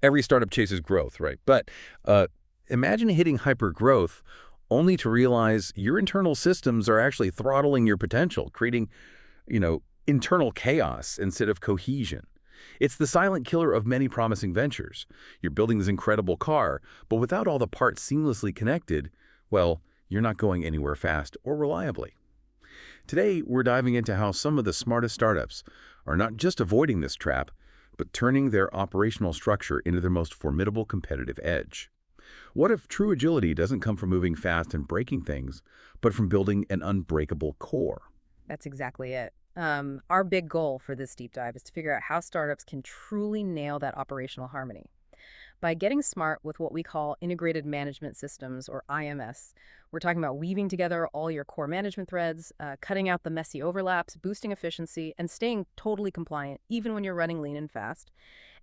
Every startup chases growth, right? But imagine hitting hyper-growth only to realize your internal systems are actually throttling your potential, creating, internal chaos instead of cohesion. It's the silent killer of many promising ventures. You're building this incredible car, but without all the parts seamlessly connected, well, you're not going anywhere fast or reliably. Today, we're diving into how some of the smartest startups are not just avoiding this trap, but turning their operational structure into their most formidable competitive edge. What if true agility doesn't come from moving fast and breaking things, but from building an unbreakable core? That's exactly it. Our big goal for this deep dive is to figure out how startups can truly nail that operational harmony. By getting smart with what we call integrated management systems, or IMS, we're talking about weaving together all your core management threads, cutting out the messy overlaps, boosting efficiency, and staying totally compliant, even when you're running lean and fast.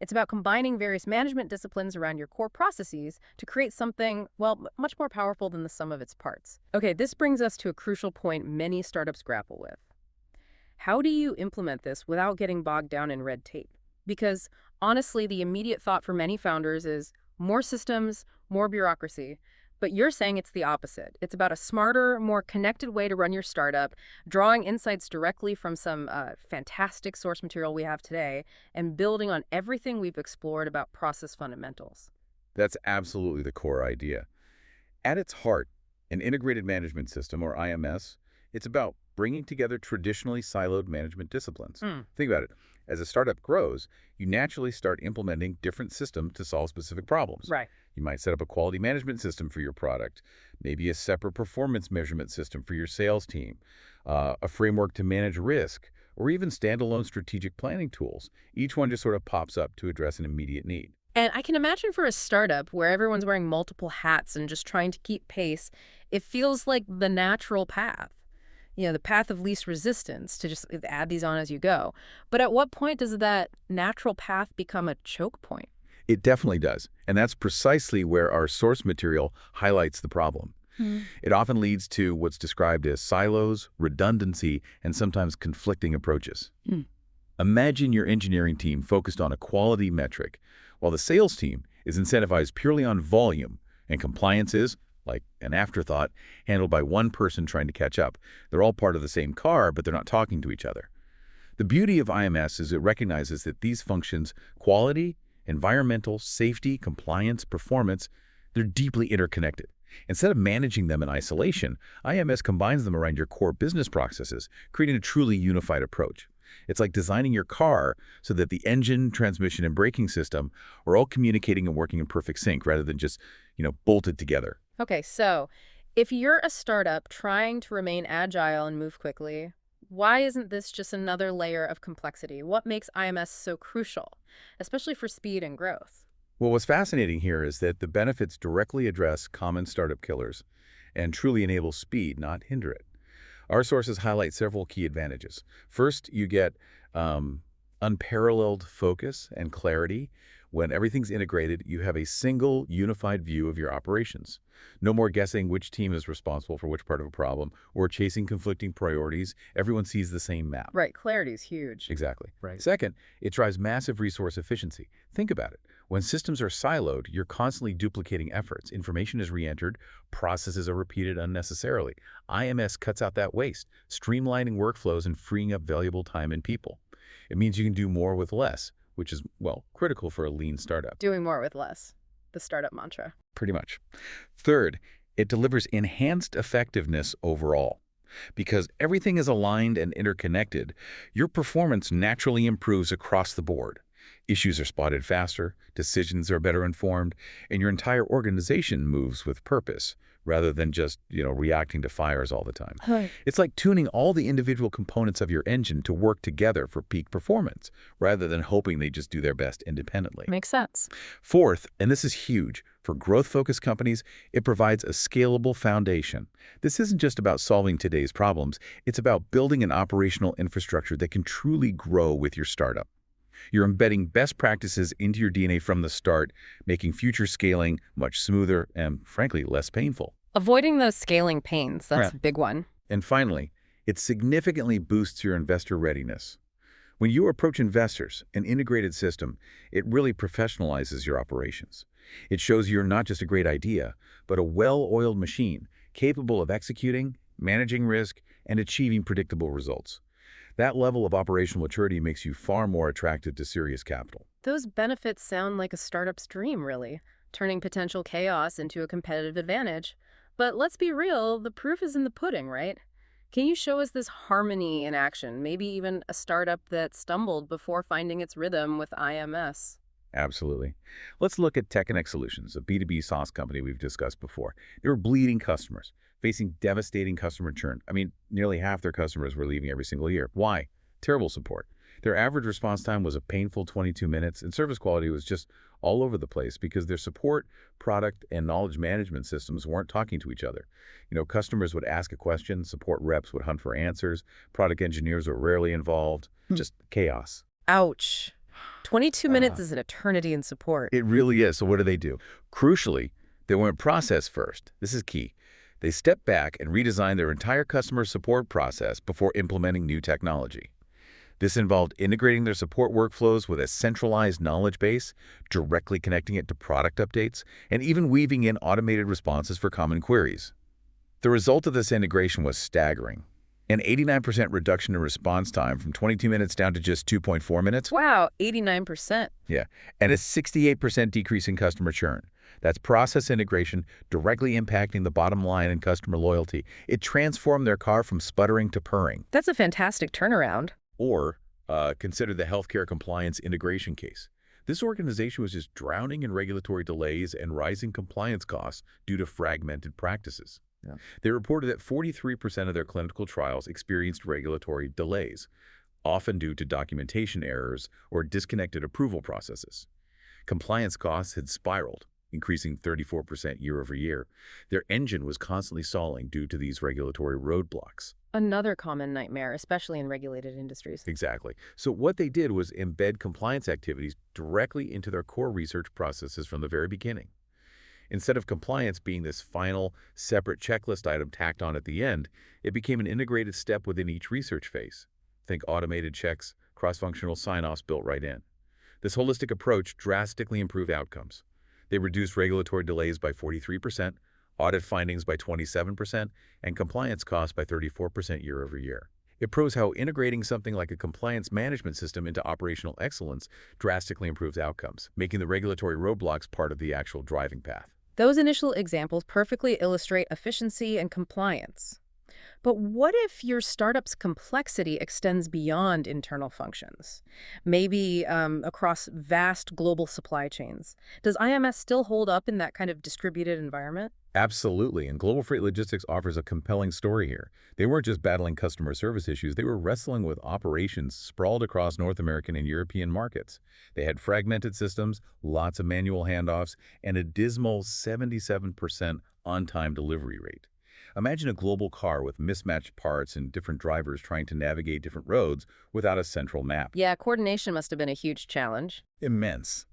It's about combining various management disciplines around your core processes to create something, well, much more powerful than the sum of its parts. Okay, this brings us to a crucial point many startups grapple with. How do you implement this without getting bogged down in red tape? Because honestly, the immediate thought for many founders is more systems, more bureaucracy. But you're saying it's the opposite. It's about a smarter, more connected way to run your startup, drawing insights directly from some fantastic source material we have today, and building on everything we've explored about process fundamentals. That's absolutely the core idea. At its heart, an integrated management system, or IMS, it's about bringing together traditionally siloed management disciplines. Think about it. As a startup grows, you naturally start implementing different systems to solve specific problems. Right. You might set up a quality management system for your product, maybe a separate performance measurement system for your sales team, a framework to manage risk, or even standalone strategic planning tools. Each one just sort of pops up to address an immediate need. And I can imagine for a startup where everyone's wearing multiple hats and just trying to keep pace, it feels like the natural path. The path of least resistance to just add these on as you go. But at what point does that natural path become a choke point? It definitely does, and that's precisely where our source material highlights the problem. It often leads to what's described as silos, redundancy, and sometimes conflicting approaches. Mm. Imagine your engineering team focused on a quality metric, while the sales team is incentivized purely on volume, and compliance is, like an afterthought, handled by one person trying to catch up. They're all part of the same car, but they're not talking to each other. The beauty of IMS is it recognizes that these functions, quality, environmental, safety, compliance, performance, they're deeply interconnected. Instead of managing them in isolation, IMS combines them around your core business processes, creating a truly unified approach. It's like designing your car so that the engine, transmission, and braking system are all communicating and working in perfect sync rather than just, bolted together. Okay, so if you're a startup trying to remain agile and move quickly, why isn't this just another layer of complexity? What makes IMS so crucial, especially for speed and growth? Well, what's fascinating here is that the benefits directly address common startup killers and truly enable speed, not hinder it. Our sources highlight several key advantages. First, you get unparalleled focus and clarity. When everything's integrated, you have a single, unified view of your operations. No more guessing which team is responsible for which part of a problem or chasing conflicting priorities. Everyone sees the same map. Right, clarity is huge. Exactly. Right. Second, it drives massive resource efficiency. Think about it. When systems are siloed, you're constantly duplicating efforts. Information is re-entered, processes are repeated unnecessarily. IMS cuts out that waste, streamlining workflows and freeing up valuable time and people. It means you can do more with less, which is, well, critical for a lean startup. Doing more with less, the startup mantra. Pretty much. Third, it delivers enhanced effectiveness overall. Because everything is aligned and interconnected, your performance naturally improves across the board. Issues are spotted faster, decisions are better informed, and your entire organization moves with purpose rather than just, reacting to fires all the time. Right. It's like tuning all the individual components of your engine to work together for peak performance rather than hoping they just do their best independently. Makes sense. Fourth, and this is huge, for growth-focused companies, it provides a scalable foundation. This isn't just about solving today's problems, it's about building an operational infrastructure that can truly grow with your startup. You're embedding best practices into your DNA from the start, making future scaling much smoother and, frankly, less painful. Avoiding those scaling pains, that's Right. a big one. And finally, it significantly boosts your investor readiness. When you approach investors, an integrated system, it really professionalizes your operations. It shows you're not just a great idea, but a well-oiled machine capable of executing, managing risk, and achieving predictable results. That level of operational maturity makes you far more attractive to serious capital. Those benefits sound like a startup's dream, really, turning potential chaos into a competitive advantage. But let's be real, the proof is in the pudding, right? Can you show us this harmony in action, maybe even a startup that stumbled before finding its rhythm with IMS? Absolutely. Let's look at TechNX Solutions, a B2B SaaS company we've discussed before. They were bleeding customers, facing devastating customer churn. I mean, nearly half their customers were leaving every single year. Why? Terrible support. Their average response time was a painful 22 minutes, and service quality was just all over the place because their support, product, and knowledge management systems weren't talking to each other. Customers would ask a question, support reps would hunt for answers, product engineers were rarely involved. Just chaos. Ouch. 22 minutes Uh, is an eternity in support. It really is. So what do? Crucially, they went process first. This is key. They stepped back and redesigned their entire customer support process before implementing new technology. This involved integrating their support workflows with a centralized knowledge base, directly connecting it to product updates, and even weaving in automated responses for common queries. The result of this integration was staggering. An 89% reduction in response time from 22 minutes down to just 2.4 minutes. Wow, 89%. Yeah, and a 68% decrease in customer churn. That's process integration directly impacting the bottom line and customer loyalty. It transformed their car from sputtering to purring. That's a fantastic turnaround. Or consider the healthcare compliance integration case. This organization was just drowning in regulatory delays and rising compliance costs due to fragmented practices. Yeah. They reported that 43% of their clinical trials experienced regulatory delays, often due to documentation errors or disconnected approval processes. Compliance costs had spiraled, increasing 34% year over year. Their engine was constantly stalling due to these regulatory roadblocks. Another common nightmare, especially in regulated industries. Exactly. So what they did was embed compliance activities directly into their core research processes from the very beginning. Instead of compliance being this final, separate checklist item tacked on at the end, it became an integrated step within each research phase. Think automated checks, cross-functional sign-offs built right in. This holistic approach drastically improved outcomes. They reduced regulatory delays by 43%, audit findings by 27%, and compliance costs by 34% year over year. It proves how integrating something like a compliance management system into operational excellence drastically improves outcomes, making the regulatory roadblocks part of the actual driving path. Those initial examples perfectly illustrate efficiency and compliance. But what if your startup's complexity extends beyond internal functions? Maybe across vast global supply chains. Does IMS still hold up in that kind of distributed environment? Absolutely, and Global Freight Logistics offers a compelling story here. They weren't just battling customer service issues, they were wrestling with operations sprawled across North American and European markets. They had fragmented systems, lots of manual handoffs, and a dismal 77% on-time delivery rate. Imagine a global car with mismatched parts and different drivers trying to navigate different roads without a central map. Yeah, coordination must have been a huge challenge. Immense.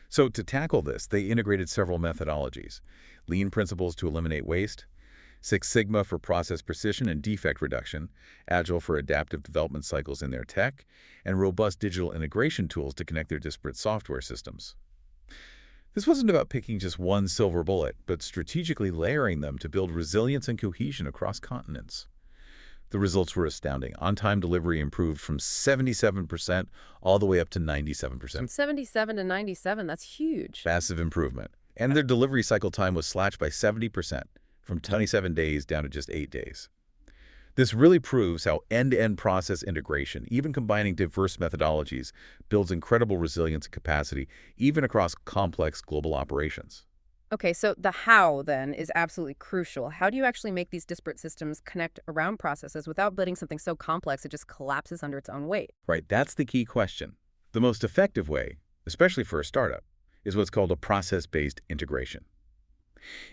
So to tackle this, they integrated several methodologies. Lean principles to eliminate waste, Six Sigma for process precision and defect reduction, Agile for adaptive development cycles in their tech, and robust digital integration tools to connect their disparate software systems. This wasn't about picking just one silver bullet, but strategically layering them to build resilience and cohesion across continents. The results were astounding. On-time delivery improved from 77% all the way up to 97%. From 77 to 97, that's huge. Massive improvement. And their delivery cycle time was slashed by 70%, from 27 days down to just 8 days. This really proves how end-to-end process integration, even combining diverse methodologies, builds incredible resilience and capacity, even across complex global operations. Okay, so the how, then, is absolutely crucial. How do you actually make these disparate systems connect around processes without building something so complex it just collapses under its own weight? Right, that's the key question. The most effective way, especially for a startup, is what's called a process-based integration.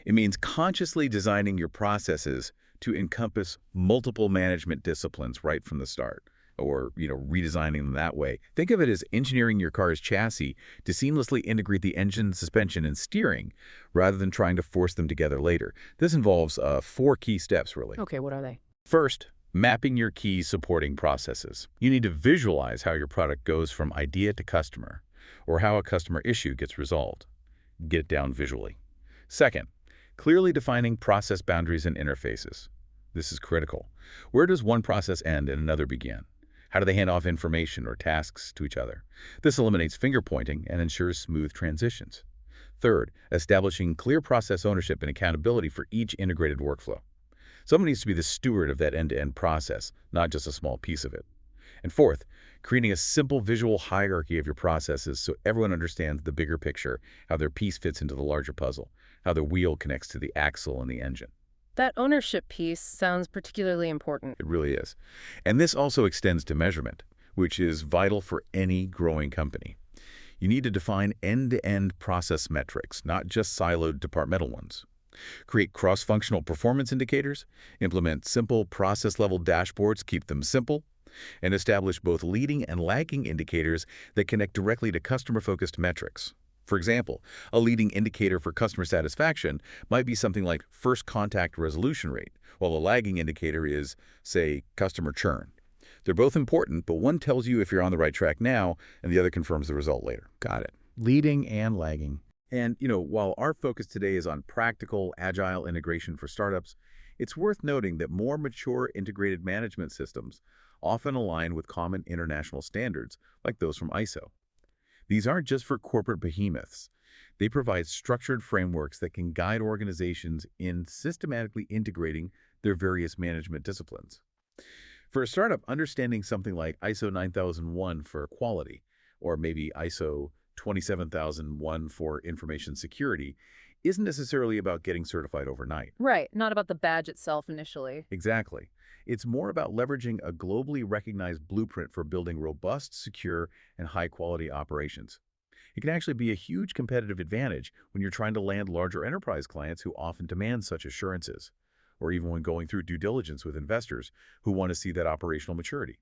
It means consciously designing your processes to encompass multiple management disciplines right from the start, or, redesigning them that way. Think of it as engineering your car's chassis to seamlessly integrate the engine, suspension, and steering, rather than trying to force them together later. This involves 4 key steps, really. Okay, what are they? First, Mapping your key supporting processes. You need to visualize how your product goes from idea to customer, or how a customer issue gets resolved. Get it down visually. Second, clearly defining process boundaries and interfaces. This is critical. Where does one process end and another begin? How do they hand off information or tasks to each other? This eliminates finger pointing and ensures smooth transitions. Third, establishing clear process ownership and accountability for each integrated workflow. Someone needs to be the steward of that end-to-end process, not just a small piece of it. And fourth, creating a simple visual hierarchy of your processes so everyone understands the bigger picture, how their piece fits into the larger puzzle, how the wheel connects to the axle and the engine. That ownership piece sounds particularly important. It really is. And this also extends to measurement, which is vital for any growing company. You need to define end-to-end process metrics, not just siloed departmental ones. Create cross-functional performance indicators, implement simple process-level dashboards, keep them simple, and establish both leading and lagging indicators that connect directly to customer-focused metrics. For example, a leading indicator for customer satisfaction might be something like first contact resolution rate, while a lagging indicator is, say, customer churn. They're both important, but one tells you if you're on the right track now, and the other confirms the result later. Got it. Leading and lagging. And, while our focus today is on practical, agile integration for startups, it's worth noting that more mature integrated management systems often align with common international standards, like those from ISO. These aren't just for corporate behemoths. They provide structured frameworks that can guide organizations in systematically integrating their various management disciplines. For a startup, understanding something like ISO 9001 for quality, or maybe ISO 27001 for information security, isn't necessarily about getting certified overnight. Right, not about the badge itself initially. Exactly. It's more about leveraging a globally recognized blueprint for building robust, secure, and high-quality operations. It can actually be a huge competitive advantage when you're trying to land larger enterprise clients who often demand such assurances, or even when going through due diligence with investors who want to see that operational maturity.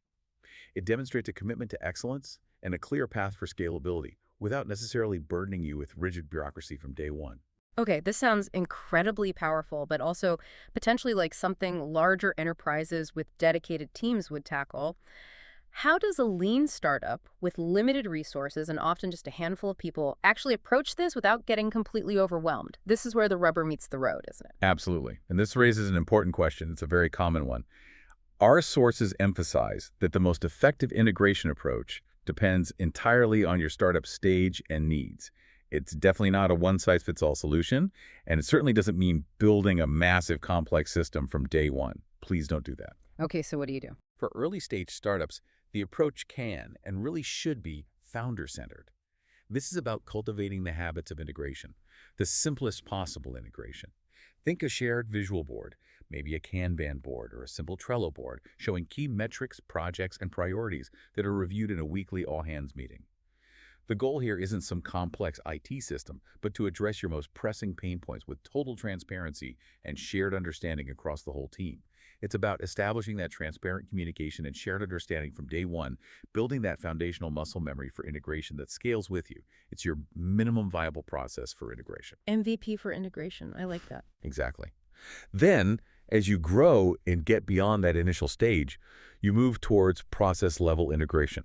It demonstrates a commitment to excellence and a clear path for scalability without necessarily burdening you with rigid bureaucracy from day one. Okay, this sounds incredibly powerful, but also potentially like something larger enterprises with dedicated teams would tackle. How does a lean startup with limited resources and often just a handful of people actually approach this without getting completely overwhelmed? This is where the rubber meets the road, isn't it? Absolutely. And this raises an important question. It's a very common one. Our sources emphasize that the most effective integration approach depends entirely on your startup stage and needs. It's definitely not a one-size-fits-all solution, and it certainly doesn't mean building a massive complex system from day one. Please don't do that. Okay, so what do you do? For early-stage startups, the approach can and really should be founder-centered. This is about cultivating the habits of integration, the simplest possible integration. Think a shared visual board, maybe a Kanban board or a simple Trello board, showing key metrics, projects, and priorities that are reviewed in a weekly all-hands meeting. The goal here isn't some complex IT system, but to address your most pressing pain points with total transparency and shared understanding across the whole team. It's about establishing that transparent communication and shared understanding from day one, building that foundational muscle memory for integration that scales with you. It's your minimum viable process for integration. MVP for integration. I like that. Exactly. Then, as you grow and get beyond that initial stage, you move towards process-level integration.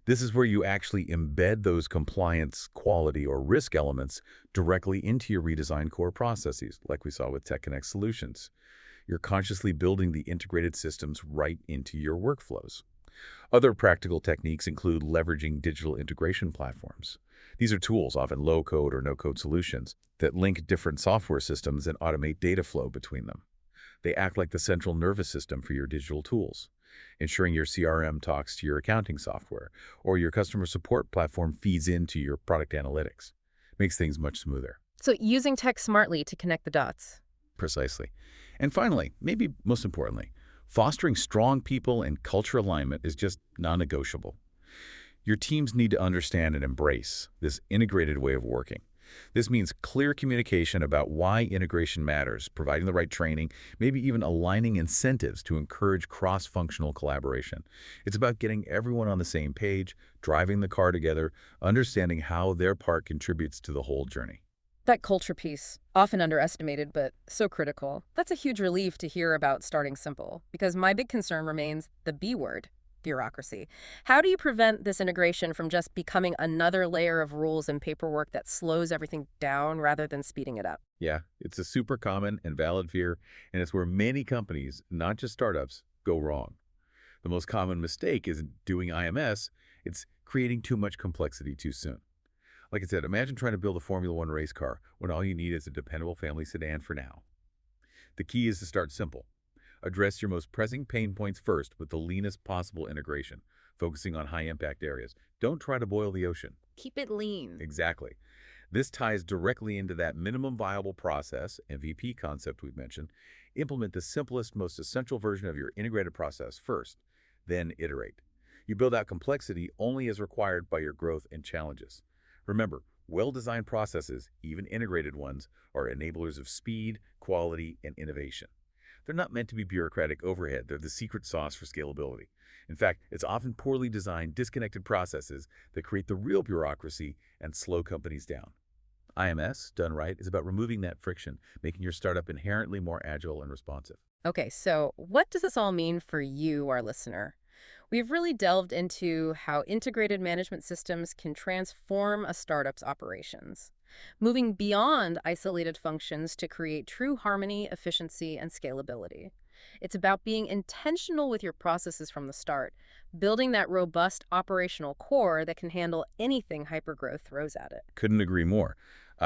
This is where you actually embed those compliance, quality, or risk elements directly into your redesigned core processes, like we saw with TechConnect Solutions. You're consciously building the integrated systems right into your workflows. Other practical techniques include leveraging digital integration platforms. These are tools, often low-code or no-code solutions, that link different software systems and automate data flow between them. They act like the central nervous system for your digital tools, ensuring your CRM talks to your accounting software, or your customer support platform feeds into your product analytics. Makes things much smoother. So using tech smartly to connect the dots. Precisely. And finally, maybe most importantly, fostering strong people and culture alignment is just non-negotiable. Your teams need to understand and embrace this integrated way of working. This means clear communication about why integration matters, providing the right training, maybe even aligning incentives to encourage cross-functional collaboration. It's about getting everyone on the same page, driving the car together, understanding how their part contributes to the whole journey. That culture piece, often underestimated but so critical, that's a huge relief to hear about starting simple, because my big concern remains the B word, bureaucracy. How do you prevent this integration from just becoming another layer of rules and paperwork that slows everything down rather than speeding it up? Yeah, it's a super common and valid fear, and it's where many companies, not just startups, go wrong. The most common mistake isn't doing IMS, it's creating too much complexity too soon. Like I said, imagine trying to build a Formula One race car when all you need is a dependable family sedan for now. The key is to start simple. Address your most pressing pain points first with the leanest possible integration, focusing on high-impact areas. Don't try to boil the ocean. Keep it lean. Exactly. This ties directly into that minimum viable process, MVP concept we've mentioned. Implement the simplest, most essential version of your integrated process first, then iterate. You build out complexity only as required by your growth and challenges. Remember, well-designed processes, even integrated ones, are enablers of speed, quality, and innovation. They're not meant to be bureaucratic overhead. They're the secret sauce for scalability. In fact, it's often poorly designed, disconnected processes that create the real bureaucracy and slow companies down. IMS, done right, is about removing that friction, making your startup inherently more agile and responsive. Okay, so what does this all mean for you, our listener? We've really delved into how integrated management systems can transform a startup's operations, moving beyond isolated functions to create true harmony, efficiency, and scalability. It's about being intentional with your processes from the start, building that robust operational core that can handle anything hypergrowth throws at it. Couldn't agree more.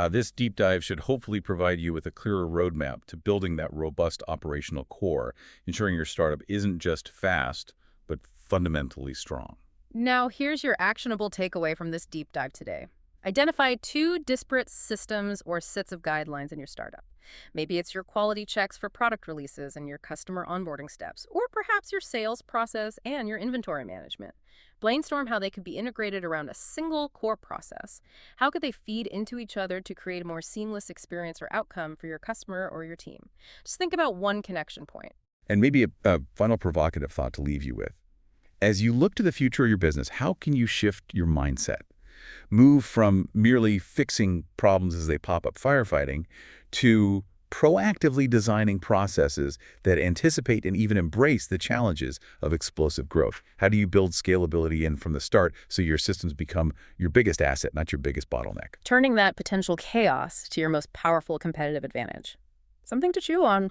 This deep dive should hopefully provide you with a clearer roadmap to building that robust operational core, ensuring your startup isn't just fast, but fundamentally strong. Now, here's your actionable takeaway from this deep dive today. Identify two disparate systems or sets of guidelines in your startup. Maybe it's your quality checks for product releases and your customer onboarding steps, or perhaps your sales process and your inventory management. Brainstorm how they could be integrated around a single core process. How could they feed into each other to create a more seamless experience or outcome for your customer or your team? Just think about one connection point. And maybe a final provocative thought to leave you with. As you look to the future of your business, how can you shift your mindset? Move from merely fixing problems as they pop up firefighting to proactively designing processes that anticipate and even embrace the challenges of explosive growth. How do you build scalability in from the start so your systems become your biggest asset, not your biggest bottleneck? Turning that potential chaos to your most powerful competitive advantage. Something to chew on.